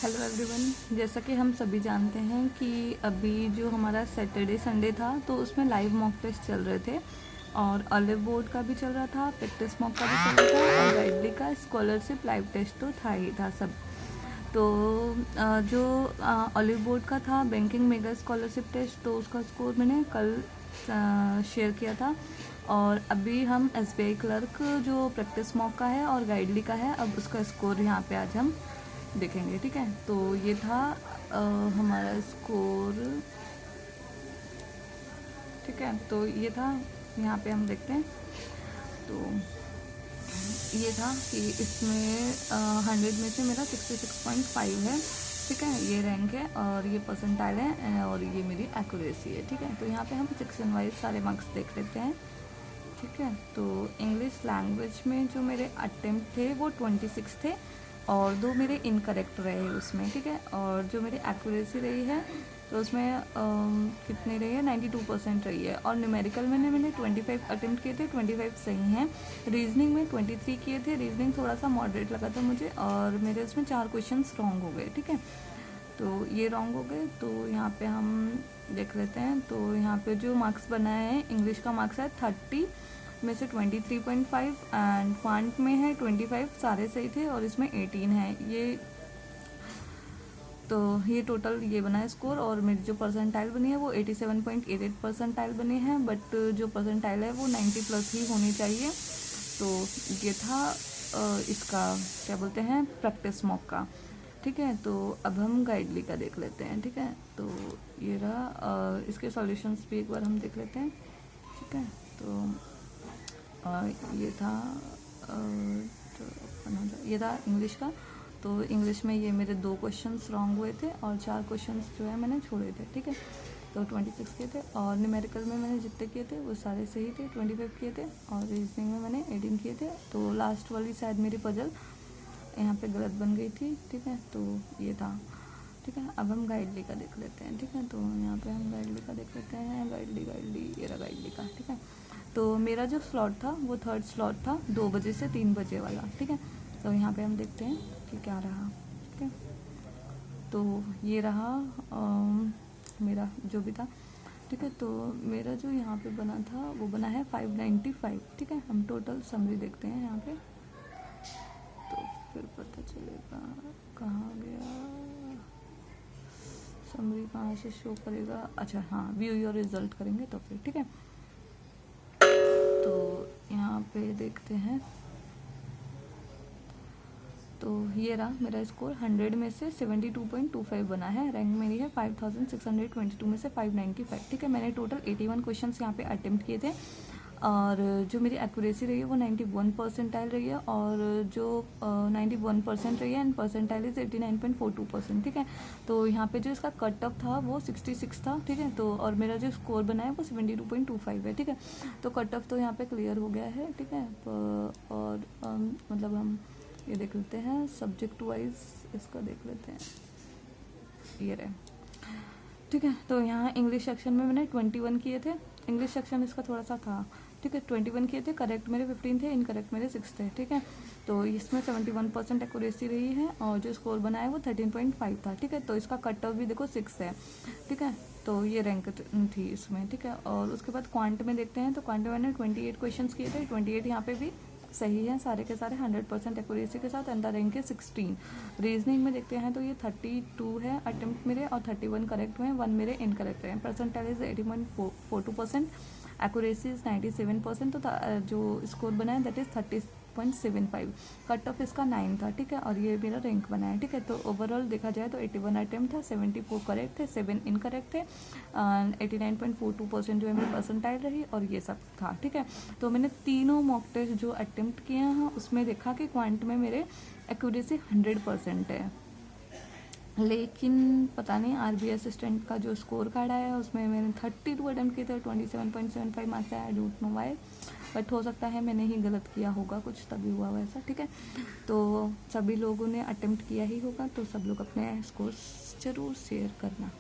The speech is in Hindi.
हेलो एवरीवन, जैसा कि हम सभी जानते हैं कि अभी जो हमारा सैटरडे संडे था तो उसमें लाइव मॉक टेस्ट चल रहे थे और ऑलिव बोर्ड का भी चल रहा था, प्रैक्टिस मॉक का भी चल रहा था और गाइडली का स्कॉलरशिप लाइव टेस्ट तो था ही था सब। तो जो ऑलिव बोर्ड का था बैंकिंग मेगा स्कॉलरशिप टेस्ट, तो उसका स्कोर मैंने कल शेयर किया था। और अभी हम SBI क्लर्क जो प्रैक्टिस मॉक का है और गाइडली का है, अब उसका स्कोर यहाँ पे आज हम देखेंगे। ठीक है, तो ये था हमारा स्कोर। ठीक है, तो ये था, यहाँ पे हम देखते हैं। तो ये था कि इसमें 100 में से मेरा 66.5 है। ठीक है, ये रैंक है और ये परसेंटाइल है और ये मेरी एक्यूरेसी है। ठीक है, तो यहाँ पे हम सेक्शन वाइज सारे मार्क्स देख लेते हैं। ठीक है, तो इंग्लिश लैंग्वेज में जो मेरे अटेम्प्ट थे वो 26 थे और 2 मेरे इनकरेक्ट रहे उसमें। ठीक है, और जो मेरी एक्यूरेसी रही है तो उसमें कितनी रही है, 92% रही है। और न्यूमेरिकल में मैंने 25 अटेम्प्ट किए थे, 25 सही हैं। रीजनिंग में 23 किए थे, रीजनिंग थोड़ा सा मॉडरेट लगा था मुझे और मेरे उसमें 4 क्वेश्चंस रॉन्ग हो गए। ठीक है, तो ये रॉन्ग हो गए। तो यहाँ पे हम देख लेते हैं। तो यहाँ पे जो मार्क्स बनाए हैं, इंग्लिश का मार्क्स है 30 में से 23.5 एंड क्वांट में है 25, सारे सही थे और इसमें 18 है। ये टोटल ये बना है स्कोर। और मेरी जो परसेंटाइल बनी है वो 87.88 परसेंटाइल बनी है, बट जो परसेंटाइल है वो 90 प्लस ही होनी चाहिए। तो ये था इसका क्या बोलते हैं, प्रैक्टिस मॉक का। ठीक है, तो अब हम गाइडली का देख लेते हैं। ठीक है, तो ये रहा, इसके सॉल्यूशंस भी एक बार हम देख लेते हैं। ठीक है, तो ये था ये था इंग्लिश का। तो इंग्लिश में ये मेरे 2 क्वेश्चंस रॉन्ग हुए थे और 4 क्वेश्चंस जो है मैंने छोड़े थे। ठीक है, तो 26 किए थे। और न्यूमेरिकल में मैंने जितने किए थे वो सारे सही थे, 25 किए थे। और रीजनिंग में मैंने 18 किए थे। तो लास्ट वाली शायद मेरी पजल यहाँ पे गलत बन गई थी। ठीक है, तो ये था। ठीक है, अब हम गाइडली का देख लेते हैं। ठीक है, तो यहाँ पे हम गाइडली का देख लेते हैं। गाइडली ये रहा गाइडली का। ठीक है, तो मेरा जो स्लॉट था वो 3rd स्लॉट था, 2 बजे से 3 बजे वाला। ठीक है, तो यहाँ पे हम देखते हैं कि क्या रहा। ठीक है, तो ये रहा मेरा जो भी था। ठीक है, तो मेरा जो यहाँ पे बना था वो बना है 595। ठीक है, हम टोटल समरी देखते हैं यहाँ पे, तो फिर पता चलेगा कहाँ गया समरी, कहाँ से शो करेगा। अच्छा हाँ, व्यू योर रिजल्ट करेंगे तो फिर। ठीक है, तो यहाँ पे देखते हैं। तो ये रहा मेरा स्कोर, 100 में से 72.25 बना है। रैंक मेरी है 5622 में से 595। ठीक है, मैंने टोटल 81 क्वेश्चंस यहाँ पे अटेम्प्ट किए थे और जो मेरी एक्यूरेसी रही है वो 91 परसेंटाइल रही है और जो 91% रही है एंड परसेंटाइल इज 89.42%। ठीक है, तो यहाँ पे जो इसका कट ऑफ था वो 66 था। ठीक है, तो और मेरा जो स्कोर बना है वो 72.25 है। ठीक है, तो कट ऑफ तो यहाँ पे क्लियर हो गया है। ठीक है, और मतलब हम ये देख लेते हैं सब्जेक्ट वाइज, इसका देख लेते हैं। ये रहे। ठीक है, तो यहाँ इंग्लिश सेक्शन में मैंने 21 किए थे। इंग्लिश सेक्शन इसका थोड़ा सा था। ठीक है, 21 किए थे, करेक्ट मेरे 15 थे, इनकरेक्ट मेरे 6 थे। ठीक है, तो इसमें 71% एक्यूरेसी रही है और जो स्कोर बना है वो 13.5 था। ठीक है, तो इसका कट ऑफ भी देखो 6 है। ठीक है, तो ये रैंक थी इसमें। ठीक है, और उसके बाद क्वांट में देखते हैं। तो क्वांट में मैंने 28 क्वेश्चन किए थे, 28 यहाँ पे भी सही है सारे के सारे 100% एक्यूरेसी के साथ, एंड द रैंक है 16। रीजनिंग में देखते हैं तो ये 32 है अटेम्प्ट मेरे और 31 करेक्ट हुए हैं, 1 मेरे इनकरेक्ट हैं। Percentile is 80.42%, accuracy is 97%। तो जो स्कोर बना है दैट इज 30.75। कट ऑफ इसका 9 था। ठीक है, और ये मेरा रैंक बना है। ठीक है, तो ओवरऑल देखा जाए तो 81 अटेम्प्ट था, 74 करेक्ट थे, 7 इनकरेक्ट थे, 89.42% जो है मेरी परसेंटाइल रही और ये सब था। ठीक है, तो मैंने तीनों मॉक टेस्ट जो अटेम्प्ट किए हैं उसमें देखा कि क्वांट में मेरे एक्यूरेसी 100% है, लेकिन पता नहीं RBI असिस्टेंट का जो स्कोर कार्ड आया उसमें मैंने 32 अटेम्प्ट किए थे, 27.75 मार्क्स आया। I don't know why, but हो सकता है मैंने ही गलत किया होगा कुछ, तभी हुआ वैसा। ठीक है, तो सभी लोगों ने अटेम्प्ट किया ही होगा, तो सब लोग अपने स्कोर्स ज़रूर शेयर करना।